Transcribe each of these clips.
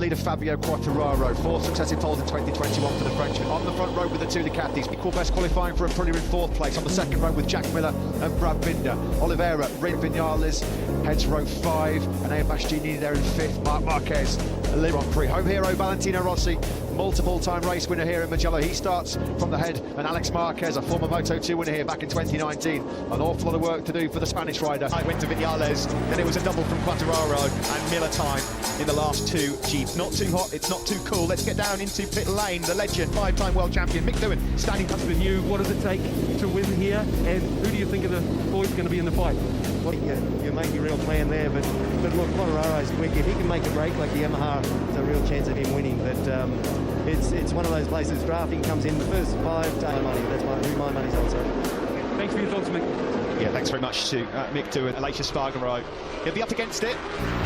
lead of Fabio Quartararo. 4 successive poles in 2021 for the Frenchman. On the front row with the 2 Ducatis. Equal best qualifying for Aprilia in 4th place. On the second row with Jack Miller and Brad Binder. Oliveira, Rin Vinales, heads row 5. And Bastianini there in 5th. Marq Marquez, Le Grand Prix. Home hero Valentino Rossi, multiple-time race winner here in Mugello. He starts from the head, and Alex Marquez, a former Moto 2 winner here back in 2019. An awful lot of work to do for the Spanish rider. I went to Vinales, then it was a double from Quartararo and Miller time in the last 2 Jeeps. Not too hot, it's not too cool. Let's get down into pit lane. The legend, 5-time world champion, Mick Doohan, standing up with you. What does it take to win here, and who do you think of the boys going to be in the fight? Well, you make your real plan there, but look, Quartararo's quick. If he can make a break like the Yamaha, there's a real chance of him winning. But it's one of those places. Drafting comes in the first 5 day money. That's who my money's on. So thanks for your thoughts, Mick. Yeah, thanks very much to Mick Doohan, Aleix Espargaro. He'll be up against it,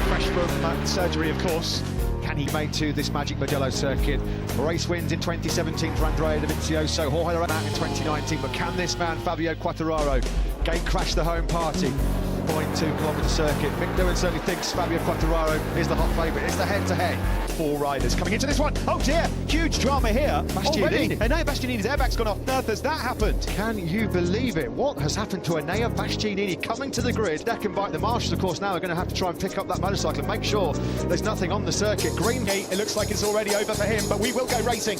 fresh from surgery, of course. Can he make to this magic Mugello circuit? Race wins in 2017 for Andrea Dovizioso, Jorge Lorenzo in 2019, but can this man, Fabio Quartararo, gate crash the home party? 0.2-kilometre circuit. Mick Doohan certainly thinks Fabio Quartararo is the hot favourite. It's the head-to-head. 4 riders coming into this one. Oh dear, huge drama here. Bastianini. And now Bastianini's airbag's gone off. Earth has that happened? Can you believe it? What has happened to Enea Bastianini coming to the grid? Second bike. The marshals, of course, now are going to have to try and pick up that motorcycle and make sure there's nothing on the circuit. Green gate, it looks like it's already over for him, but we will go racing.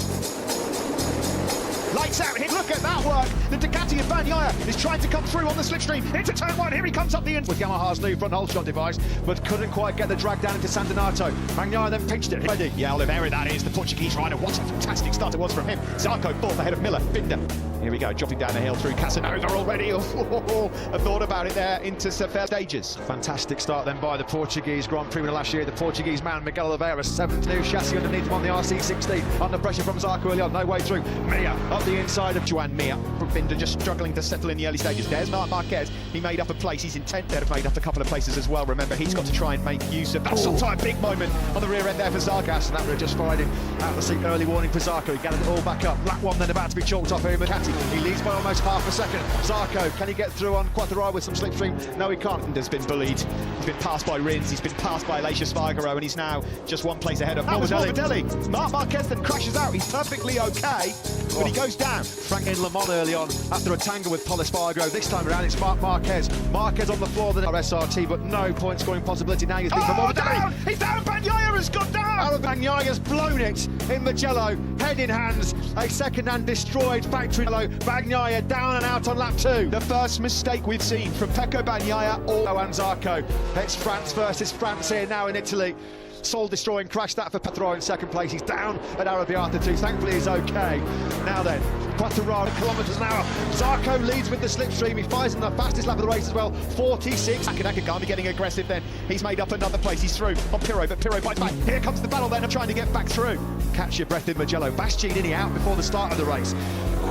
Lights out, look at that work. The Ducati of Bagnaia is trying to come through on the slipstream into turn 1. Here he comes up the end with Yamaha's new front hold shot device, but couldn't quite get the drag down into San Donato. Bagnaia then pinched it. Ready. Yeah, Oliveira, that is the Portuguese rider. What a fantastic start it was from him. Zarco 4th ahead of Miller. Binder. Here we go, dropping down the hill through Casanova already. I thought about it there into Seville stages. Fantastic start then by the Portuguese Grand Prix winner last year. The Portuguese man, Miguel Oliveira, 7th new chassis underneath him on the RC16. Under pressure from Zarco early on, no way through. Mia up the inside of Juan Mia from Binder, just struggling to settle in the early stages. There's Marq Marquez. He made up a place. He's intent there to have made up a couple of places as well. Remember, he's got to try and make use of that sometime big moment on the rear end there for Zargas, and that would have just fired him out the seat. Early warning for Zarco. He gathered it all back up. Lap 1 then about to be chalked off here in Ducati. He leads by almost half a second. Zarco, can he get through on Quartararo with some slipstream? No, he can't. Binder's been bullied. He's been passed by Rins. He's been passed by Aleix Espargaro, and he's now just 1 place ahead of Morbidelli. Marq Marquez then crashes out. He's perfectly okay, but he goes down. Frank in Le Mans early on after a tangle with Paul Espargaro. This time around it's Marq Marquez. Marquez on the floor, then SRT, but no point scoring possibility now. He's down! He's down! Bagnaia has gone down! Bagnaia has blown it in Mugello, head in hands. A second-hand destroyed factory. Bagnaia down and out on lap 2. The first mistake we've seen from Pecco Bagnaia and Zarco. It's France versus France here now in Italy. Soul-destroying crash that for Quartararo in 2nd place. He's down at Arrabbiata 2. Thankfully he's okay. Now then, Quartararo kilometres an hour. Zarco leads with the slipstream. He fires in the fastest lap of the race as well. 46. Nakagami getting aggressive then. He's made up another place. He's through on Pirro, but Pirro bites back. Here comes the battle then of trying to get back through. Catch your breath in Mugello. Bastianini out before the start of the race.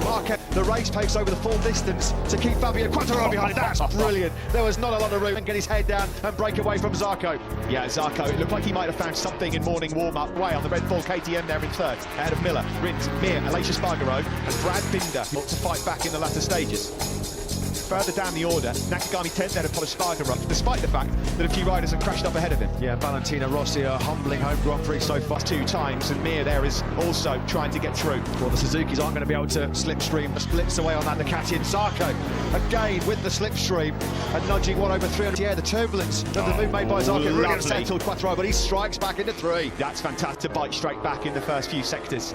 Marquez, the race pace over the full distance to keep Fabio Quartararo behind. That's brilliant. There was not a lot of room and get his head down and break away from Zarco. Yeah, Zarco, it looked like he might have found something in morning warm-up way on the Red Bull KTM there in 3rd, ahead of Miller, Rins, Mir, Aleix Espargaro and Brad Binder look to fight back in the latter stages. Further down the order, Nakagami 10th ahead of Paul Espargaro, despite the fact that a few riders have crashed up ahead of him. Yeah, Valentino Rossi, a humbling home Grand Prix so far. 2 times, and Mir there is also trying to get through. Well, the Suzukis aren't going to be able to slipstream. The splits away on that Ducati, and Zarco again with the slipstream and nudging over 300. Yeah, the turbulence of the move made by Zarco really unsettled Quartararo, but he strikes back into 3. That's fantastic to bite straight back in the first few sectors.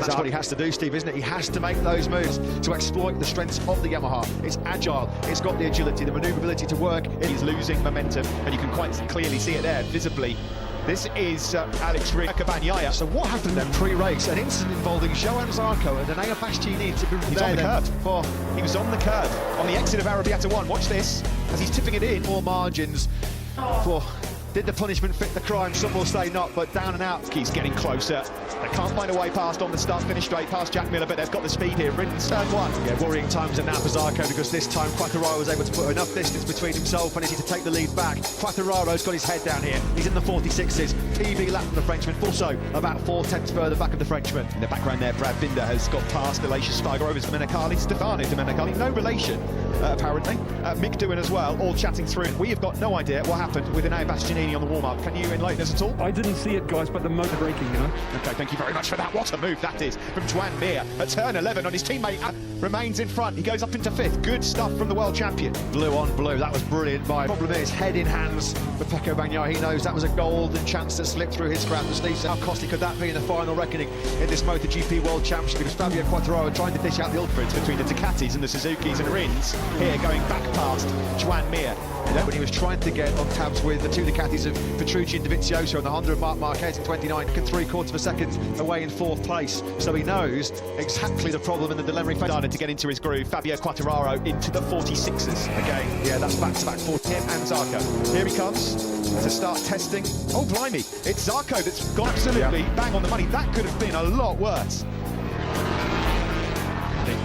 That's what he has to do, Steve, isn't it? He has to make those moves to exploit the strengths of the Yamaha. It's agile, it's got the agility, the manoeuvrability to work. He's losing momentum, and you can quite clearly see it there, visibly. This is Alex Bagnaia. So what happened then pre-race? An incident involving Johan Zarco and Enea Bastianini to be He's on the curve. He was on the curve, on the exit of Arrabbiata 1. Watch this, as he's tipping it in. More margins for... Did the punishment fit the crime? Some will say not, but down and out. He's getting closer. They can't find a way past on the start-finish straight past Jack Miller, but they've got the speed here. Rins turn 1. Yeah, worrying times are now for Zarco, because this time Quartararo was able to put enough distance between himself and he to take the lead back. Quartararo's got his head down here. He's in the 46s. PB lap from the Frenchman, also about 4/10 further back of the Frenchman. In the background there, Brad Binder has got past Aleix Espargaro over Domenicali. Stefano Domenicali, no relation, apparently. Mick Doohan as well, all chatting through. We have got no idea what happened with Enea Bastianini. Nini on the warm-up. Can you enlighten us at all? I didn't see it, guys, but the motor braking, you know. Okay, thank you very much for that. What a move that is from Juan Mir at turn 11 on his teammate. Remains in front. He goes up into 5th. Good stuff from the world champion. Blue on blue, that was brilliant. My problem is head in hands for Pecco Bagnaia. He knows that was a golden chance that slipped through his grasp. Steve said, how costly could that be in the final reckoning in this Moto GP World Championship? Because Fabio Quartararo trying to dish out the ultimate Between the Ducatis and the Suzukis and Rins, here going back past Juan Mir. when he was trying to get on tabs with the two Ducatis of Petrucci and Dovizioso and the Honda of Marq Marquez in 29 and 3/4 of a second away in 4th place. So he knows exactly the problem and the dilemma he faced. Started to get into his groove. Fabio Quartararo into the 46ers again. Yeah, that's back-to-back for him and Zarco. Here he comes to start testing. Oh, blimey, it's Zarco that's gone absolutely bang on the money. That could have been a lot worse.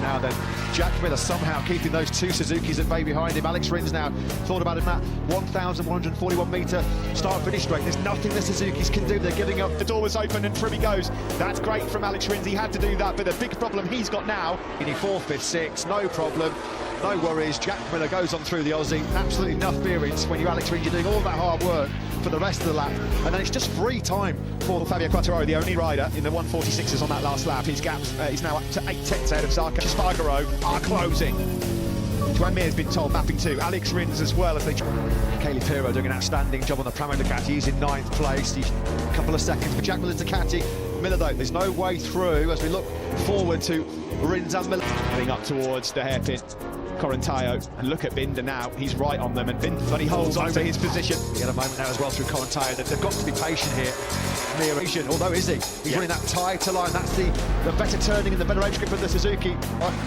Now then, Jack Miller somehow keeping those two Suzukis at bay behind him. Alex Rins now thought about him that 1,141 metre start-finish straight. There's nothing the Suzukis can do. They're giving up. The door was open and through he goes. That's great from Alex Rins. He had to do that, but the big problem he's got now. In 4th, 5th, 6th, no problem. No worries. Jack Miller goes on through the Aussie. Absolutely enough experience when you're Alex Rins. You're doing all that hard work for the rest of the lap. And then it's just free time for Fabio Quartararo, the only rider in the 146ers on that last lap. His gap is now up to 8/10 ahead of Zarco. Spargaro are closing. Juan Mir has been told mapping 2. Alex Rins as well as they try. Kelly Pirro doing an outstanding job on the Pramo Ducati. He's in 9th place. He's a couple of seconds for Jack Miller's Ducati. Miller though, there's no way through as we look forward to Rins and Miller. Heading up towards the hairpin. Corantayo, and look at Binder now, he's right on them, and Binder, but he holds on to his position. We get a moment now as well through Corantayo. They've got to be patient here. Although is he? He's running that tighter line. That's the better turning and the better edge grip of the Suzuki.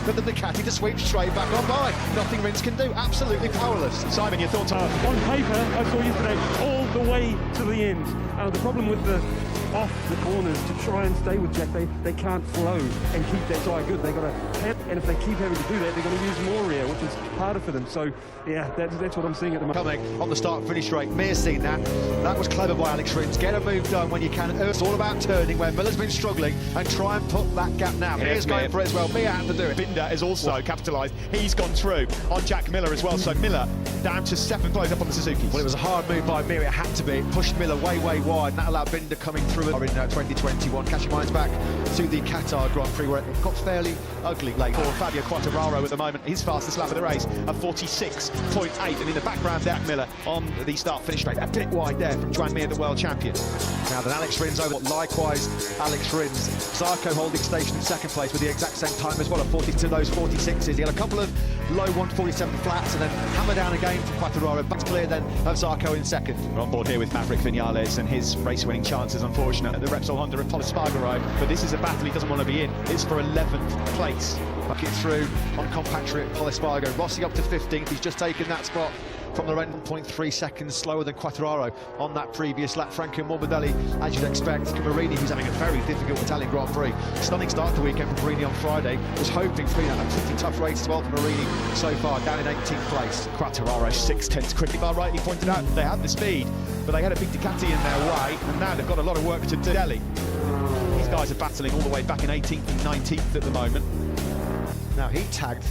But the Ducati to sweep straight back on by. Nothing Rins can do. Absolutely powerless. Simon, your thoughts on paper, I saw yesterday all the way to the end. The problem with the off the corners to try and stay with Jack, they can't flow and keep that tyre good. They've got to, and if they keep having to do that, they're going to use more rear, which is harder for them. So yeah, that's what I'm seeing at the moment. Coming on the start-finish straight, Mir's seen that. That was clever by Alex Rins. Get a move done when you can. It's all about turning where Miller's been struggling and try and put that gap now. Mir's going for it as well. Mir had to do it. Binder has also capitalised. He's gone through on Jack Miller as well. So Miller down to 7th place up on the Suzuki. Well, it was a hard move by Mir. It had to be. It pushed Miller way wide, and that allowed Binder coming through in 2021. Catching minds back to the Qatar Grand Prix where it got fairly ugly late. For Fabio Quartararo at the moment, his fastest lap of the race, a 46.8, and in the background, Jack Miller on the start-finish straight, a bit wide there from Juan Mir, the world champion. Now then, Alex Rins over. Likewise, Alex Rins. Zarco holding station in 2nd place with the exact same time as well, at 42 those 46s. He had a couple of low 147 flats and then hammer down again from Quartararo, but clear then of Zarco in 2nd. We're on board here with Maverick Vinales and his race-winning chances, unfortunate. The Repsol Honda and Spargaro, but this is a battle he doesn't want to be in. It's for 11th place. Back it through on compatriot Spargaro. Rossi up to 15th. He's just taken that spot from the 1.3 seconds slower than Quartararo on that previous lap. Franco Morbidelli, as you'd expect. Marini, who's having a very difficult Italian Grand Prix. Stunning start to the weekend for Marini on Friday. Was hoping for a pretty tough race as well for Marini so far, down in 18th place. Quartararo 6/10 quickly. Bar rightly pointed out they had the speed, but they had a big Ducati in their way, and now they've got a lot of work to do. These guys are battling all the way back in 18th and 19th at the moment. Now he tagged.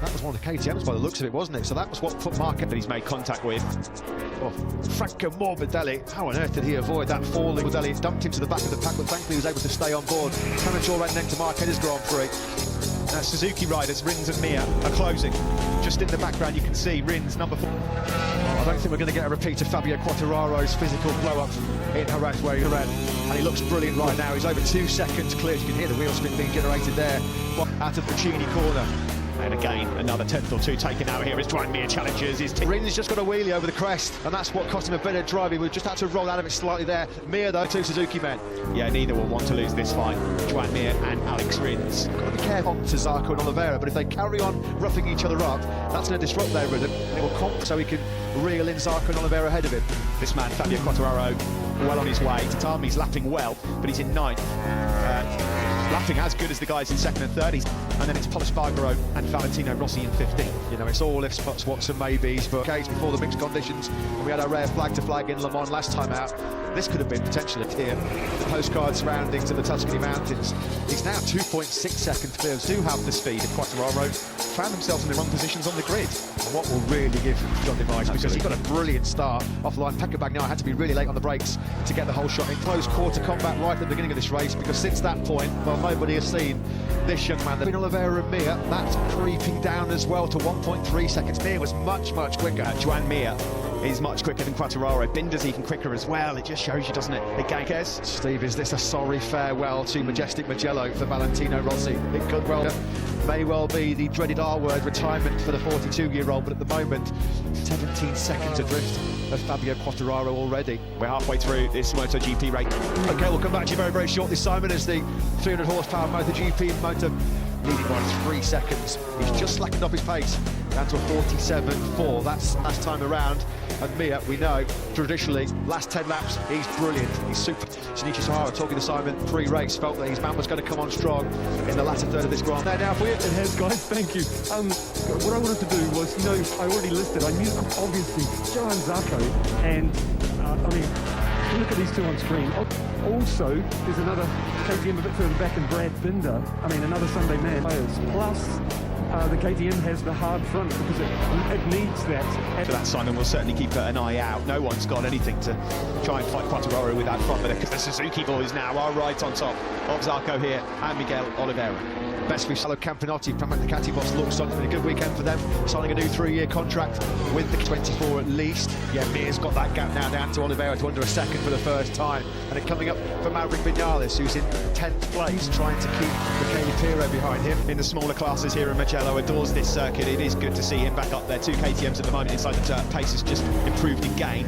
That was one of the KTMs by the looks of it, wasn't it? So that was what put Marquez that he's made contact with. Oh, Franco Morbidelli. How on earth did he avoid that falling? Morbidelli dumped him to the back of the pack, but thankfully he was able to stay on board. Premature right next to Marquez's Grand Prix. Now Suzuki riders, Rins and Mir, are closing. Just in the background you can see Rins, number 4. I don't think we're going to get a repeat of Fabio Quartararo's physical blow-up in Jerez where he ran. And he looks brilliant right now. He's over 2 seconds clear. You can hear the wheel spin being generated there out of the Chini corner. And again, another 10th or 2 taken out here as Juan Mir challenges his team. Rins just got a wheelie over the crest, and that's what cost him a bit of drive. He would just had to roll out of it slightly there. Mir, though, 2 Suzuki men. Yeah, neither will want to lose this fight. Juan Mir and Alex Rins. Got to be careful to Zarco and Oliveira, but if they carry on roughing each other up, that's going to disrupt their rhythm, and it will comp so he can reel in Zarco and Oliveira ahead of him. This man, Fabio Quartararo, well on his way. Tatami's lapping well, but he's in 9th. Lapping as good as the guys in 2nd and 3rd. and then it's Spargaro and Valentino Rossi in 15th. You know, it's all ifs, buts, whats and maybes, but case before the mixed conditions, and we had our rare flag-to-flag in Le Mans last time out. This could have been potentially clear. The postcard surroundings of the Tuscany Mountains. He's now 2.6 seconds clear. Do have the speed of Quartararo, found themselves in the wrong positions on the grid. And what will really give John Device, because he got a brilliant start offline. Pecco Bagnaia had to be really late on the brakes to get the whole shot in. Close quarter combat right at the beginning of this race, because since that point, well, nobody has seen this young man. Between Oliveira and Mir, that's creeping down as well to 1.3 seconds. Mir was much quicker. Joan Mir is much quicker than Quartararo. Binder's even quicker as well. It just shows you, doesn't it? Again, Steve, is this a sorry farewell to majestic Mugello for Valentino Rossi? It could well, may well be the dreaded R-word, retirement for the 42-year-old, but at the moment, 17 seconds adrift of Fabio Quartararo already. We're halfway through this Moto GP race. Okay, we'll come back to you very shortly, Simon, as the 300 horsepower Moto GP motor leading by 3 seconds. He's just slackened up his pace down to a 47.4. That's last time around. And Mir, we know, traditionally, last 10 laps, he's brilliant. He's super. Shinichi Sahara, talking to Simon pre-race, felt that his man was going to come on strong in the latter third of this Grand. There now for you. It has, guys, thank you. What I wanted to do was, you know, I already listed, I knew, obviously, Johann Zarco, and, I mean, look at these two on screen. Also, there's another KTM a bit further back, and Brad Binder, I mean, another Sunday man. Plus, the KTM has the hard front because it needs that. For that, Simon, we'll certainly keep an eye out. No one's got anything to try and fight Quartararo with that front, but the Suzuki boys now are right on top of Zarco here and Miguel Oliveira. Best for Salo Campinotti, Pramac Ducati boss, looks on. It's been a good weekend for them, signing a new 3-year contract with the 24 at least. Yeah, Mir's got that gap now down to Oliveira to under a second for the first time. And it coming up for Marq Marquez, who's in 10th place, trying to keep Michele Piro behind him. In the smaller classes here in Mugello, adores this circuit. It is good to see him back up there. 2 KTMs at the moment inside the dirt. Pace has just improved again.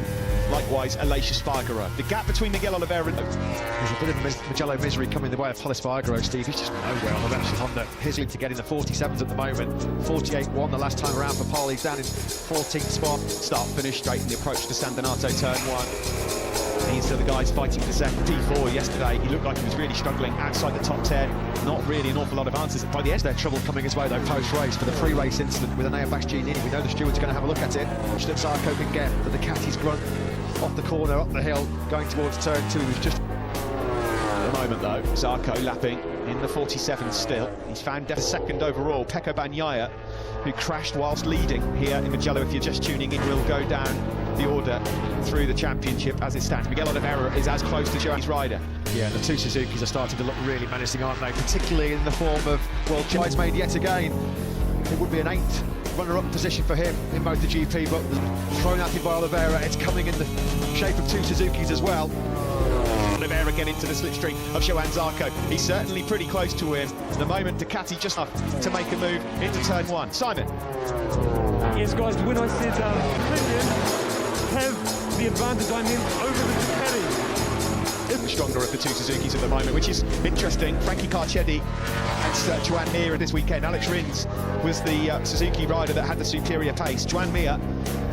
Likewise, Aleix Spargaro. The gap between Miguel Oliveira and... There's a bit of Mugello misery coming the way of Spargaro, Steve. He's just nowhere on the rest of his lead to get in the 47s at the moment. 48-1 the last time around for Paul. He's down in 14th spot. Start, finish straight in the approach to San Donato, turn 1. These are the guys fighting for second. P4 yesterday, he looked like he was really struggling outside the top 10. Not really an awful lot of answers. By the end, their trouble coming his way, though, post-race for the pre-race incident with an Airbax Genie. We know the steward's going to have a look at it. Watch that Zarco can get the Ducati's grunt off the corner, up the hill, going towards turn 2. He was just... At the moment, though, Zarco lapping in the 47 still. He's found a second overall. Pecco Bagnaia, who crashed whilst leading here in Mugello, if you're just tuning in, will go down the order through the championship as it stands. Miguel Oliveira is as close to Johan's rider. Yeah, the 2 Suzukis are starting to look really menacing, aren't they? Particularly in the form of, well, Chai's made yet again. It would be an 8th runner-up position for him in Moto GP, but thrown at him by Oliveira. It's coming in the shape of 2 Suzukis as well. Oliveira get into the slipstream of Johann Zarco. He's certainly pretty close to him. At the moment, Ducati just enough to make a move into turn 1. Simon. Yes, guys, when I said KTM have the advantage I'm in over the Ducati. The stronger of the 2 Suzukis at the moment, which is interesting. Frankie Carcetti and Joan Mir this weekend. Alex Rins was the Suzuki rider that had the superior pace. Joan Mir,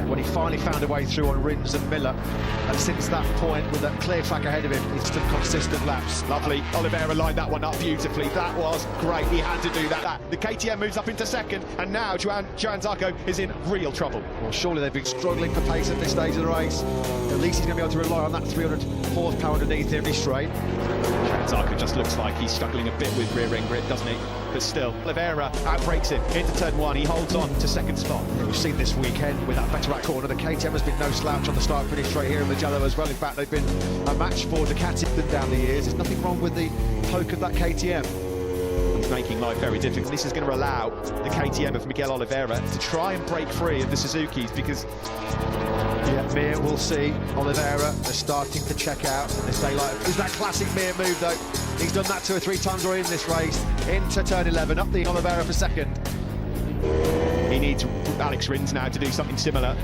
when he finally found a way through on Rins and Miller, and since that point, with that clear track ahead of him, he's still consistent laps. Lovely. Oliveira lined that one up beautifully. That was great. He had to do that. The KTM moves up into second, and now Johann Zarco is in real trouble. Well, surely they've been struggling for pace at this stage of the race. At least he's going to be able to rely on that 300 horsepower underneath him straight. Zarco just looks like he's struggling a bit with rear end grip, doesn't he? But still, Oliveira outbreaks him into turn 1. He holds on to second spot. We've seen this weekend with that better right corner. The KTM has been no slouch on the start-finish straight here in Mugello as well. In fact, they've been a match for Ducati down the years. There's nothing wrong with the poke of that KTM. He's making life very difficult. This is going to allow the KTM of Miguel Oliveira to try and break free of the Suzukis, because Mir will see Oliveira. They're starting to check out in this daylight. Is that classic Mir move, though? He's done that 2 or 3 times already in this race. Into turn 11, up the Oliveira for second. He needs Alex Rins now to do something similar.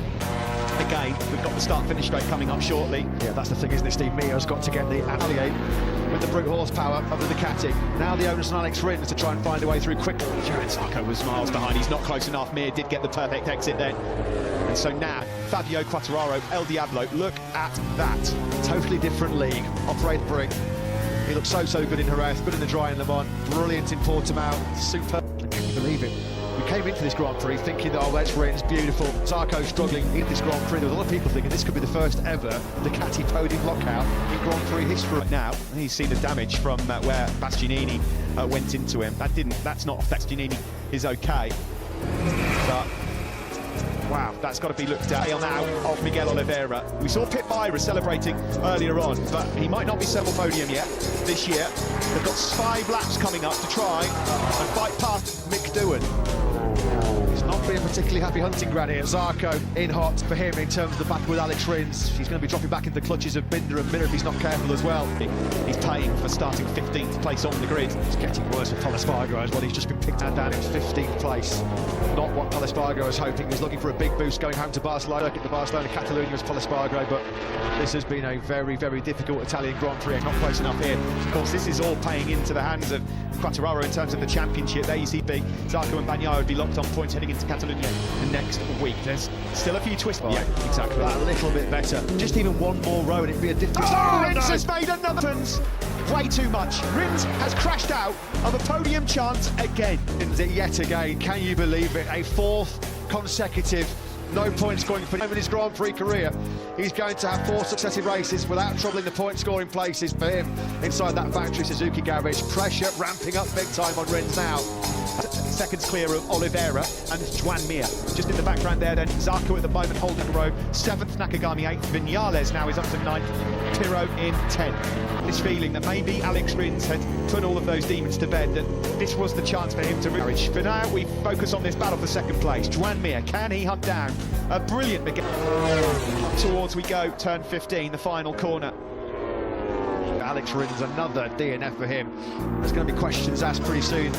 Again, we've got the start-finish straight coming up shortly. Yeah, that's the thing, isn't it, Steve? Mir's got to get the alliate with the brute horsepower of the Ducati. Now the onus on Alex Rins to try and find a way through quickly. Johann Zarco was miles behind. He's not close enough. Mir did get the perfect exit then. And so now, Fabio Quartararo, El Diablo, look at that. Totally different league. Operate Brink. He looks so good in Jerez, good in the dry in Le Mans, brilliant in Portimao, super. believe it. We came into this Grand Prix thinking that, oh, let's Rins, beautiful. Zarco struggling in this Grand Prix. There was a lot of people thinking this could be the first ever Ducati podium lockout in Grand Prix history. Right now, he's seen the damage from where Bastianini went into him. That's not Bastianini is okay. But wow, that's got to be looked at. Now of Miguel Oliveira. We saw Pit Byra celebrating earlier on, but he might not be settled podium yet this year. They've got 5 laps coming up to try and fight past Mick Doohan. He's not been particularly happy hunting ground here. Zarco in hot for him in terms of the battle with Alex Rins. He's going to be dropping back into the clutches of Binder and Miller if he's not careful as well. He's paying for starting 15th place on the grid. It's getting worse for Pol Espargaro as well. He's just been picked down in 15th place. Not what Pol Espargaro was hoping. He's looking for a big boost going home to Barcelona. Get to Barcelona, Catalonia was Pol Espargaro, but this has been a very, very difficult Italian Grand Prix. Not close enough here. Of course, this is all paying into the hands of Quartararo in terms of the championship. There you see Zarco and Bagnaia would be locked on points heading into Catalonia the next week. There's still a few twists. Yeah, exactly. That a little bit better. Just even one more row and it'd be a different... Rins has made another... Way too much. Rins has crashed out of a podium chance again. Yet again, can you believe it? A 4th consecutive no point scoring for him in his Grand Prix career. He's going to have 4 successive races without troubling the point scoring places for him inside that factory Suzuki garage. Pressure ramping up big time on Rins now. Seconds clear of Oliveira and Joan Mir. Just in the background there then, Zarco at the moment holding the road. 7th, Nakagami 8th, Vinales now is up to 9th, Pirro in 10th. This feeling that maybe Alex Rins had put all of those demons to bed, that this was the chance for him to reach. For now, we focus on this battle for second place. Joan Mir, can he hunt down a brilliant Miguel? Towards we go, turn 15, the final corner. Alex Rins, another DNF for him. There's going to be questions asked pretty soon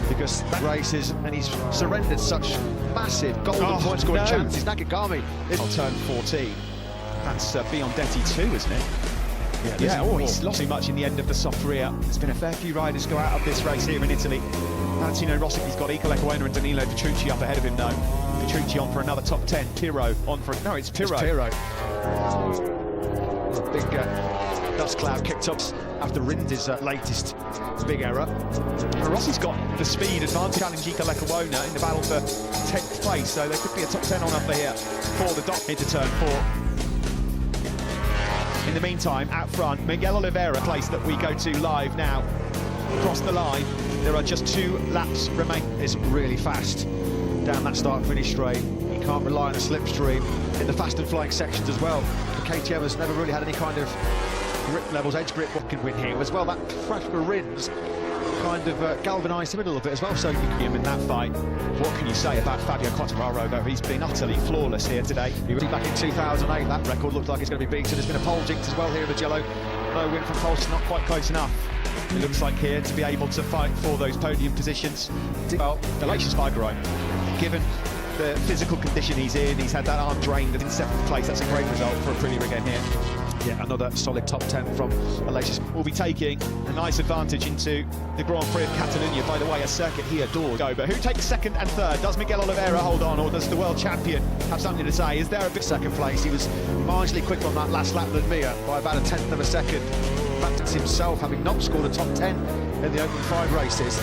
because that races and he's surrendered such massive golden point scoring chances. Nakagami is on turn 14. That's Biondetti too, isn't it? He's lost too much in the end of the soft rear. There's been a fair few riders go out of this race here in Italy. Valentino Rossi's got Iker Lecuona and Danilo Petrucci up ahead of him now. Petrucci on for another top 10. Pirro on for... No, it's Pirro. It's Pirro. Big dust cloud kicked up after Rins' latest big error. Rossi's got the speed advantage, challenging Iker Lecuona in the battle for 10th place, so there could be a top 10 on offer here for the dot into turn 4. In the meantime, out front, Miguel Oliveira, place that we go to live now. Across the line, there are just 2 laps remaining. It's really fast down that start-finish straight. You can't rely on the slipstream in the fast and flying sections as well. The KTM has never really had any kind of grip levels, edge grip what can win here as well. That crash for Rins kind of galvanised him a little bit as well. So you can in that fight. What can you say about Fabio Quartararo, though? He's been utterly flawless here today. He was back in 2008. That record looked like it's going to be beaten. There's been a pole jinx as well here in Mugello. No win from Pulse, not quite close enough. It looks like here to be able to fight for those podium positions. Well, Aleix Espargaro, given the physical condition he's in, he's had that arm drained and in 7th place. That's a great result for Aprilia again here. Yeah, another solid top 10 from Aleix. Will be taking a nice advantage into the Grand Prix of Catalonia. By the way, a circuit he adored. But who takes 2nd and 3rd? Does Miguel Oliveira hold on, or does the world champion have something to say? Is there a bit 2nd place? He was marginally quicker on that last lap than Mir by about a 10th of a second. Back to himself, having not scored a top 10 in the opening 5 races.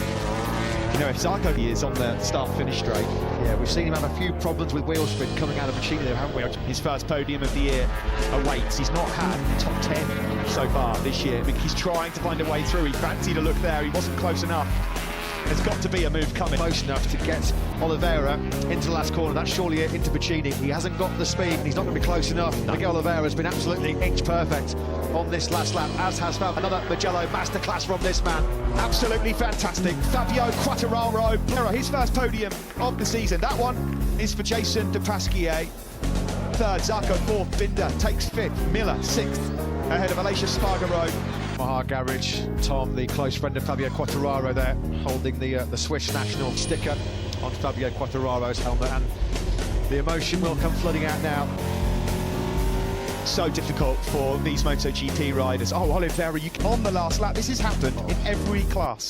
You know, if Zarco is on the start-finish straight. Yeah, we've seen him have a few problems with wheel spin coming out of Mancini there, haven't we? His first podium of the year awaits. He's not had top 10 so far this year. He's trying to find a way through. He fancied a look there. He wasn't close enough. There's got to be a move coming. Close enough to get Oliveira into the last corner. That's surely into Mancini. He hasn't got the speed. He's not going to be close enough. No. Miguel Oliveira has been absolutely inch perfect on this last lap, as has Fabio. Another Mugello masterclass from this man. Absolutely fantastic. Fabio Quartararo, his first podium of the season. That one is for Jason de Pasquier. 3rd, Zarco 4th, Binder takes 5th, Miller 6th, ahead of Aleix Espargaro. Marq Garage, Tom, the close friend of Fabio Quartararo there, holding the Swiss national sticker on Fabio Quartararo's helmet, and the emotion will come flooding out now. So difficult for these Moto GP riders. Oh, Oliveira, on the last lap. This has happened in every class.